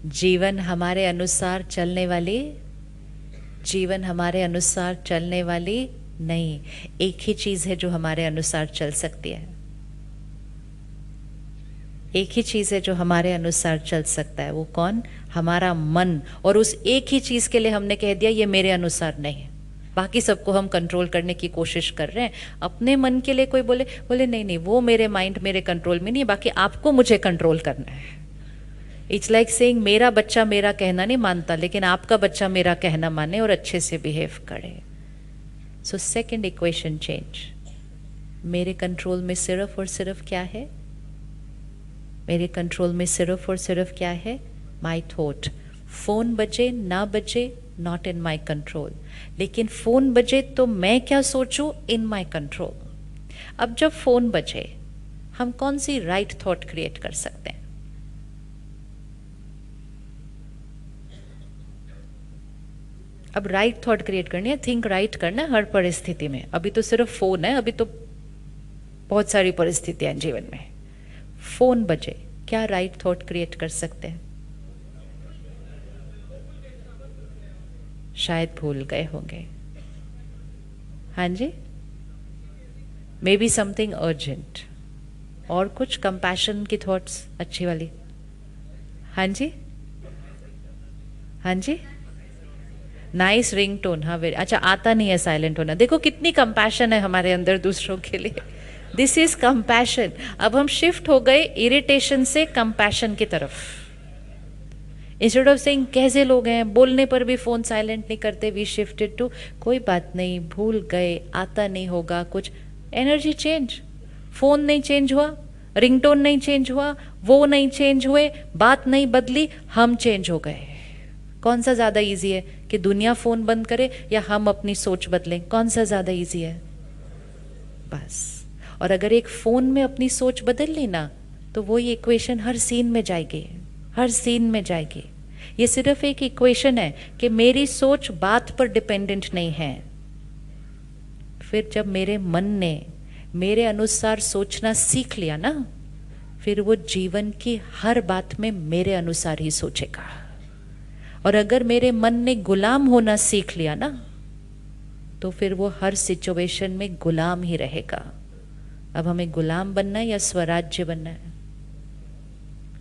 जीवन हमारे अनुसार चलने वाली, जीवन हमारे अनुसार चलने वाली नहीं। एक ही चीज है जो हमारे अनुसार चल सकती है, एक ही चीज है जो हमारे अनुसार चल सकता है। वो कौन? हमारा मन। और उस एक ही चीज के लिए हमने कह दिया ये मेरे अनुसार नहीं है। बाकी सबको हम कंट्रोल करने की कोशिश कर रहे हैं। अपने मन के लिए कोई बोले बोले नहीं नहीं वो मेरे माइंड मेरे कंट्रोल में नहीं है, बाकी आपको मुझे कंट्रोल करना है। इट्स लाइक सेइंग मेरा बच्चा मेरा कहना नहीं मानता, लेकिन आपका बच्चा मेरा कहना माने और अच्छे से बिहेव करे। So second equation change. मेरे कंट्रोल में सिर्फ और सिर्फ क्या है? मेरे कंट्रोल में सिर्फ और सिर्फ क्या है? My thought. फोन बजे ना बजे नॉट इन माई कंट्रोल, लेकिन फोन बजे तो मैं क्या सोचूं इन माई कंट्रोल। अब जब फोन बजे हम कौन सी राइट थॉट क्रिएट कर सकते हैं? अब राइट थॉट क्रिएट करनी है, थिंक राइट करना है हर परिस्थिति में। अभी तो सिर्फ फोन है, अभी तो बहुत सारी परिस्थितियां हैं जीवन में। फोन बजे क्या राइट थॉट क्रिएट कर सकते हैं? शायद भूल गए होंगे। हाँ जी, मे बी समथिंग अर्जेंट। और कुछ कंपैशन की थॉट्स अच्छी वाली। हाँ जी, हाँ जी, नाइस रिंग टोन। हाँ वेरी अच्छा, आता नहीं है साइलेंट होना। देखो कितनी कंपैशन है हमारे अंदर दूसरों के लिए। This is compassion. अब हम शिफ्ट हो गए इरिटेशन से कंपैशन की तरफ। इंस्टेड ऑफ सेइंग कैसे लोग हैं, बोलने पर भी फोन साइलेंट नहीं करते, वी शिफ्टेड टू कोई बात नहीं, भूल गए, आता नहीं होगा कुछ। Energy change. फोन नहीं चेंज हुआ, रिंगटोन नहीं चेंज हुआ, वो नहीं चेंज हुए, बात नहीं बदली, हम चेंज हो गए। कौन सा ज्यादा इजी है कि दुनिया फोन बंद करे या हम अपनी सोच बदलें? कौन सा ज्यादा इजी है? बस। और अगर एक फोन में अपनी सोच बदल ली ना, तो वो ये इक्वेशन हर सीन में जाएगी, हर सीन में जाएगी। ये सिर्फ एक इक्वेशन है कि मेरी सोच बात पर डिपेंडेंट नहीं है। फिर जब मेरे मन ने मेरे अनुसार सोचना सीख लिया ना, फिर वो जीवन की हर बात में मेरे अनुसार ही सोचेगा। और अगर मेरे मन ने गुलाम होना सीख लिया ना, तो फिर वो हर सिचुएशन में गुलाम ही रहेगा। अब हमें गुलाम बनना है या स्वराज्य बनना है?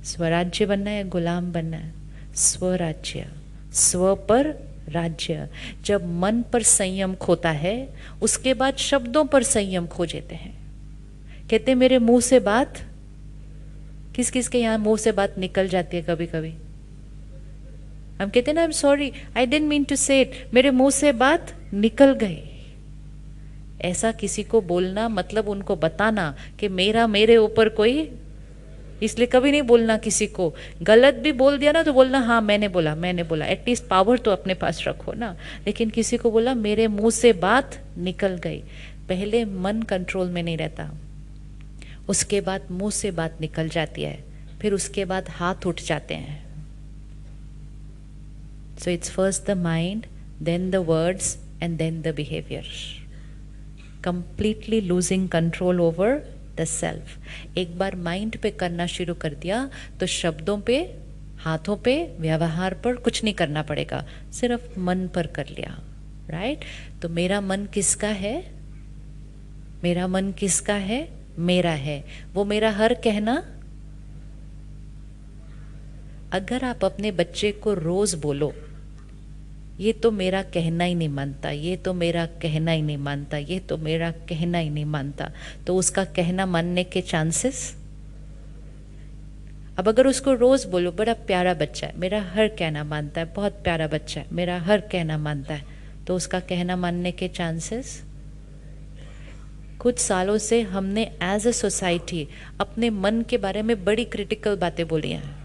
स्वराज्य बनना है या गुलाम बनना है? स्वराज्य। स्व पर राज्य। जब मन पर संयम खोता है, उसके बाद शब्दों पर संयम खो जाते हैं। कहते मेरे मुंह से बात, किस किस के यहाँ मुंह से बात निकल जाती है कभी कभी? हम कहते हैं ना, I am sorry, I didn't mean to say it, मेरे मुंह से बात निकल गई। ऐसा किसी को बोलना मतलब उनको बताना कि मेरा मेरे ऊपर कोई, इसलिए कभी नहीं बोलना किसी को। गलत भी बोल दिया ना तो बोलना हाँ मैंने बोला, मैंने बोला। एटलीस्ट पावर तो अपने पास रखो ना। लेकिन किसी को बोला मेरे मुंह से बात निकल गई। पहले मन कंट्रोल में नहीं रहता, उसके बाद मुंह से बात निकल जाती है, फिर उसके बाद हाथ उठ जाते हैं। So it's first the mind, then the words and then the behaviour. Completely losing control over the self. एक बार माइंड पे करना शुरू कर दिया तो शब्दों पे, हाथों पे, व्यवहार पर कुछ नहीं करना पड़ेगा, सिर्फ मन पर कर लिया। राइट? तो मेरा मन किसका है? मेरा मन किसका है? मेरा है। वो मेरा हर कहना, अगर आप अपने बच्चे को रोज बोलो ये तो मेरा कहना ही नहीं मानता, ये तो मेरा कहना ही नहीं मानता, ये तो मेरा कहना ही नहीं मानता, तो उसका कहना मानने के चांसेस। अब अगर उसको रोज बोलो बड़ा प्यारा बच्चा है, मेरा हर कहना मानता है, बहुत प्यारा बच्चा है, मेरा हर कहना मानता है, तो उसका कहना मानने के चांसेस। कुछ सालों से हमने एज अ सोसाइटी अपने मन के बारे में बड़ी क्रिटिकल बातें बोली हैं।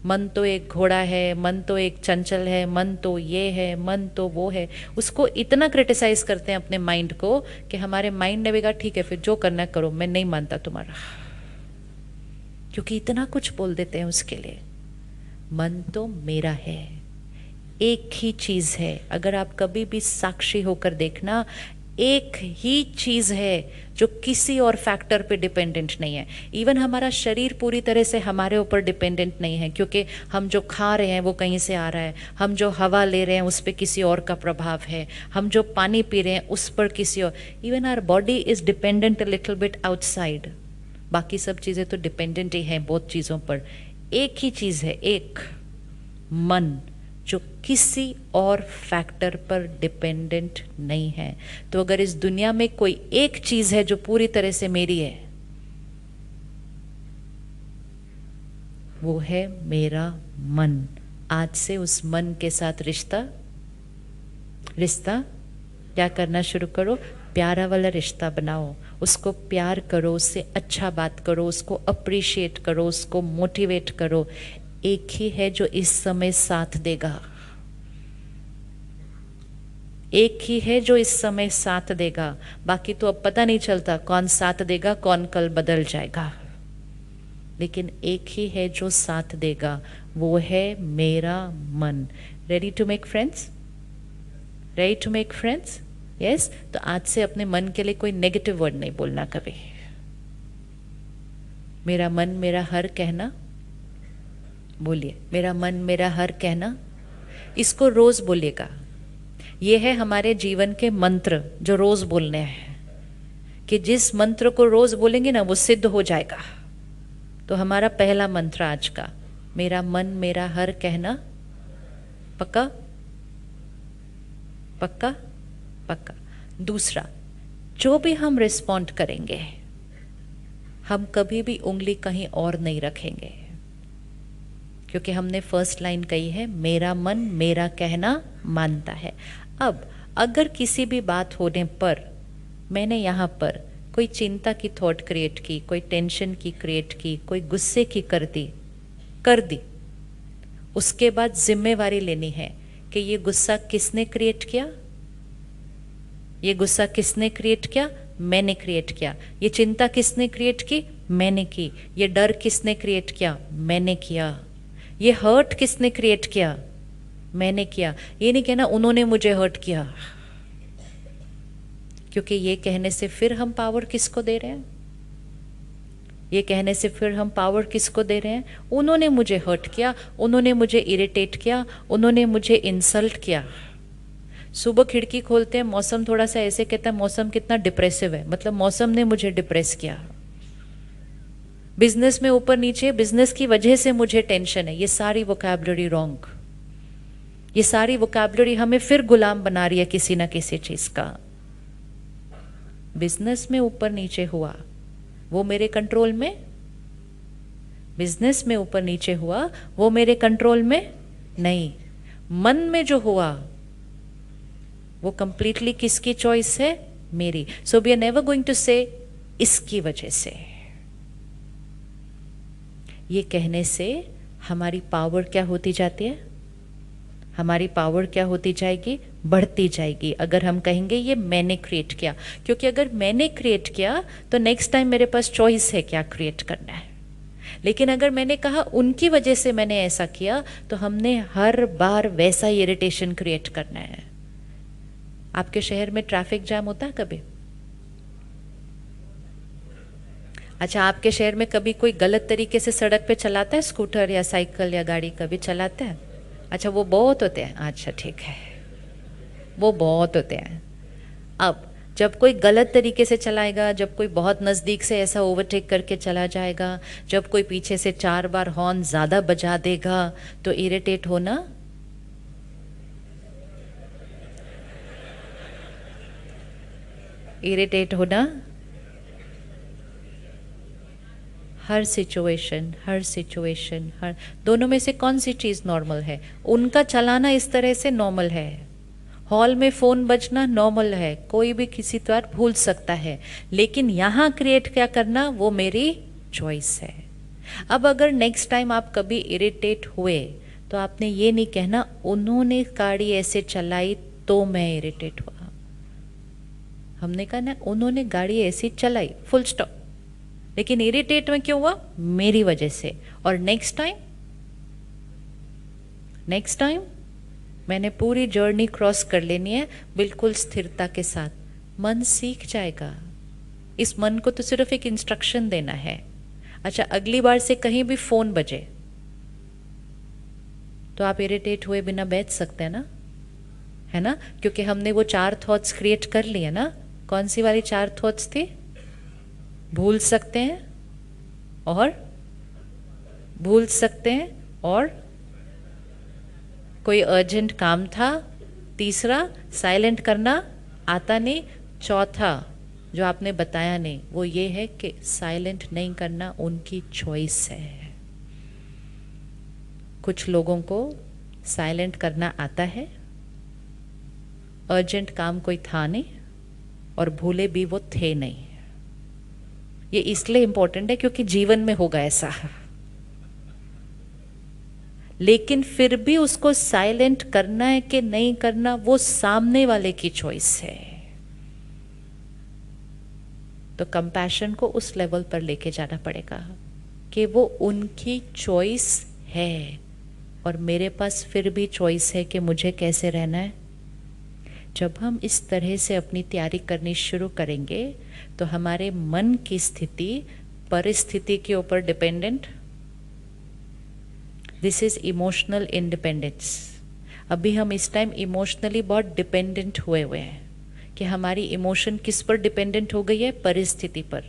मन तो एक घोड़ा है, मन तो एक चंचल है, मन तो ये है, मन तो वो है। उसको इतना क्रिटिसाइज करते हैं अपने माइंड को कि हमारे माइंड ने भी कहा ठीक है फिर जो करना करो, मैं नहीं मानता तुम्हारा। क्योंकि इतना कुछ बोल देते हैं उसके लिए। मन तो मेरा है, एक ही चीज है। अगर आप कभी भी साक्षी होकर देखना, एक ही चीज है जो किसी और फैक्टर पे डिपेंडेंट नहीं है। इवन हमारा शरीर पूरी तरह से हमारे ऊपर डिपेंडेंट नहीं है, क्योंकि हम जो खा रहे हैं वो कहीं से आ रहा है, हम जो हवा ले रहे हैं उस पर किसी और का प्रभाव है, हम जो पानी पी रहे हैं उस पर किसी और, even our body is dependent a little bit outside. बाकी सब चीज़ें तो डिपेंडेंट ही हैं बहुत चीज़ों पर। एक ही चीज़ है, एक मन, जो किसी और फैक्टर पर डिपेंडेंट नहीं है। तो अगर इस दुनिया में कोई एक चीज है जो पूरी तरह से मेरी है, वो है मेरा मन। आज से उस मन के साथ रिश्ता क्या करना शुरू करो, प्यारा वाला रिश्ता बनाओ, उसको प्यार करो, उससे अच्छा बात करो, उसको अप्रिशिएट करो, उसको मोटिवेट करो। एक ही है जो इस समय साथ देगा, एक ही है जो इस समय साथ देगा। बाकी तो अब पता नहीं चलता कौन साथ देगा, कौन कल बदल जाएगा, लेकिन एक ही है जो साथ देगा, वो है मेरा मन। Ready to make friends? Ready to make friends? Yes. तो आज से अपने मन के लिए कोई नेगेटिव वर्ड नहीं बोलना कभी। मेरा मन मेरा हर कहना, बोलिए, मेरा मन मेरा हर कहना। इसको रोज बोलिएगा। ये है हमारे जीवन के मंत्र जो रोज बोलने हैं, कि जिस मंत्र को रोज बोलेंगे ना वो सिद्ध हो जाएगा। तो हमारा पहला मंत्र आज का, मेरा मन मेरा हर कहना। पक्का? पक्का? पक्का। दूसरा, जो भी हम रिस्पॉन्ड करेंगे, हम कभी भी उंगली कहीं और नहीं रखेंगे, क्योंकि हमने फर्स्ट लाइन कही है, मेरा मन मेरा कहना मानता है। अब अगर किसी भी बात होने पर मैंने यहाँ पर कोई चिंता की थॉट क्रिएट की, कोई टेंशन की क्रिएट की, कोई गुस्से की कर दी, उसके बाद जिम्मेवारी लेनी है कि ये गुस्सा किसने क्रिएट किया, ये गुस्सा किसने क्रिएट किया, मैंने क्रिएट किया। ये चिंता किसने क्रिएट की, मैंने की। ये डर किसने क्रिएट किया, मैंने किया। ये हर्ट किसने क्रिएट किया, मैंने किया। ये नहीं कहना उन्होंने मुझे हर्ट किया, क्योंकि ये कहने से फिर हम पावर किसको दे रहे हैं, ये कहने से फिर हम पावर किसको दे रहे हैं, उन्होंने मुझे हर्ट किया, उन्होंने मुझे इरिटेट किया, उन्होंने मुझे इंसल्ट किया। सुबह खिड़की खोलते हैं, मौसम थोड़ा सा ऐसे कहता है मौसम कितना डिप्रेसिव है, मतलब मौसम ने मुझे डिप्रेस किया। बिजनेस में ऊपर नीचे, बिजनेस की वजह से मुझे टेंशन है। ये सारी वोकैबुलरी रॉन्ग, ये सारी वोकैबुलरी हमें फिर गुलाम बना रही है किसी ना किसी चीज का। बिजनेस में ऊपर नीचे हुआ वो मेरे कंट्रोल में, बिजनेस में ऊपर नीचे हुआ वो मेरे कंट्रोल में नहीं। मन में जो हुआ वो कंप्लीटली किसकी चॉइस है, मेरी। So we are never going to say इसकी वजह से। ये कहने से हमारी पावर क्या होती जाती है, हमारी पावर क्या होती जाएगी, बढ़ती जाएगी। अगर हम कहेंगे ये मैंने क्रिएट किया, क्योंकि अगर मैंने क्रिएट किया तो नेक्स्ट टाइम मेरे पास चॉइस है क्या क्रिएट करना है। लेकिन अगर मैंने कहा उनकी वजह से मैंने ऐसा किया, तो हमने हर बार वैसा इरिटेशन क्रिएट करना है। आपके शहर में ट्रैफिक जैम होता है कभी? अच्छा, आपके शहर में कभी कोई गलत तरीके से सड़क पे चलाता है, स्कूटर या साइकिल या गाड़ी कभी चलाता है? अच्छा, वो बहुत होते हैं। अच्छा ठीक है, वो बहुत होते हैं। अब जब कोई गलत तरीके से चलाएगा, जब कोई बहुत नज़दीक से ऐसा ओवरटेक करके चला जाएगा, जब कोई पीछे से 4 बार हॉर्न ज़्यादा बजा देगा, तो इरिटेट होना, इरिटेट होना। हर सिचुएशन हर दोनों में से कौन सी चीज़ नॉर्मल है? उनका चलाना इस तरह से नॉर्मल है, हॉल में फ़ोन बजना नॉर्मल है, कोई भी किसी तरह भूल सकता है। लेकिन यहाँ क्रिएट क्या करना, वो मेरी चॉइस है। अब अगर नेक्स्ट टाइम आप कभी इरिटेट हुए तो आपने ये नहीं कहना उन्होंने गाड़ी ऐसे चलाई तो मैं इरिटेट हुआ। हमने कहा ना उन्होंने गाड़ी ऐसी चलाई, फुल स्टॉप। लेकिन इरिटेट में क्यों हुआ, मेरी वजह से। और नेक्स्ट टाइम मैंने पूरी जर्नी क्रॉस कर लेनी है बिल्कुल स्थिरता के साथ। मन सीख जाएगा। इस मन को तो सिर्फ एक इंस्ट्रक्शन देना है। अच्छा, अगली बार से कहीं भी फोन बजे तो आप इरिटेट हुए बिना बैठ सकते हैं ना, है ना, क्योंकि हमने वो 4 थॉट्स क्रिएट कर लिए ना। कौन सी वाली 4 थॉट्स थी? भूल सकते हैं और भूल सकते हैं और कोई अर्जेंट काम था, तीसरा साइलेंट करना आता नहीं, चौथा जो आपने बताया नहीं वो ये है कि साइलेंट नहीं करना उनकी चॉइस है। कुछ लोगों को साइलेंट करना आता है, अर्जेंट काम कोई था नहीं और भूले भी वो थे नहीं। ये इसलिए इम्पोर्टेंट है क्योंकि जीवन में होगा ऐसा, लेकिन फिर भी उसको साइलेंट करना है कि नहीं करना वो सामने वाले की चॉइस है। तो कंपैशन को उस लेवल पर लेके जाना पड़ेगा कि वो उनकी चॉइस है और मेरे पास फिर भी चॉइस है कि मुझे कैसे रहना है। जब हम इस तरह से अपनी तैयारी करनी शुरू करेंगे तो हमारे मन की स्थिति परिस्थिति के ऊपर dependent. This is emotional independence. अभी हम इस टाइम इमोशनली बहुत डिपेंडेंट हुए हैं कि हमारी इमोशन किस पर डिपेंडेंट हो गई है? परिस्थिति पर।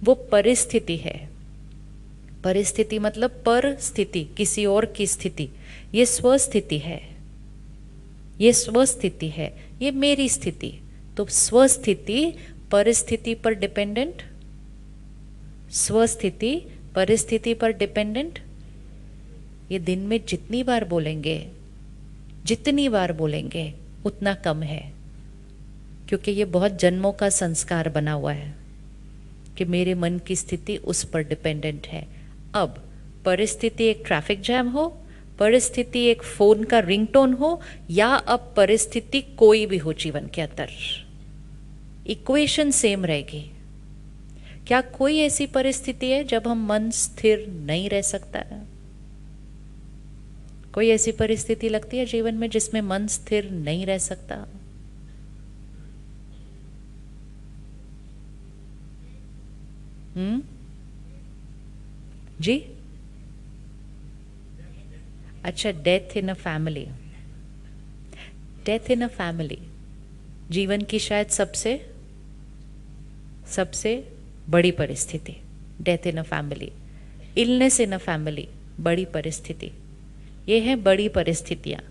वो परिस्थिति है, परिस्थिति मतलब पर स्थिति, किसी और की स्थिति। ये स्वस्थिति है, ये स्वस्थिति है, ये मेरी स्थिति। तो स्वस्थिति परिस्थिति पर डिपेंडेंट, स्वस्थिति परिस्थिति पर डिपेंडेंट। ये दिन में जितनी बार बोलेंगे, जितनी बार बोलेंगे उतना कम है, क्योंकि ये बहुत जन्मों का संस्कार बना हुआ है कि मेरे मन की स्थिति उस पर डिपेंडेंट है। अब परिस्थिति एक ट्रैफिक जैम हो, परिस्थिति एक फोन का रिंगटोन हो, या अब परिस्थिति कोई भी हो जीवन के अंदर, इक्वेशन सेम रहेगी। क्या कोई ऐसी परिस्थिति है जब हम मन स्थिर नहीं रह सकता है? कोई ऐसी परिस्थिति लगती है जीवन में जिसमें मन स्थिर नहीं रह सकता? जी अच्छा, death in a family. Death in a family जीवन की शायद सबसे बड़ी परिस्थिति। Death in a family, illness in a family, बड़ी परिस्थिति। ये है बड़ी परिस्थितियाँ।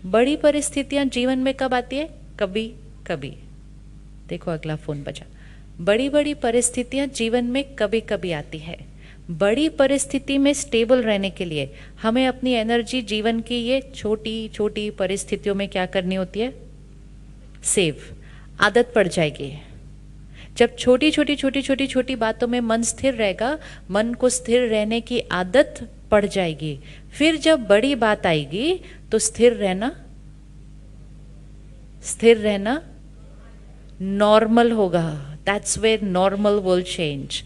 बड़ी परिस्थितियाँ जीवन में कब आती है? कभी कभी। देखो अगला फोन बजा। बड़ी बड़ी परिस्थितियाँ जीवन में कभी कभी आती है। बड़ी परिस्थिति में स्टेबल रहने के लिए हमें अपनी एनर्जी जीवन की ये छोटी छोटी परिस्थितियों में क्या करनी होती है? सेव। आदत पड़ जाएगी। जब छोटी छोटी छोटी छोटी छोटी बातों में मन स्थिर रहेगा, मन को स्थिर रहने की आदत पड़ जाएगी। फिर जब बड़ी बात आएगी तो स्थिर रहना नॉर्मल होगा। That's where normal will change.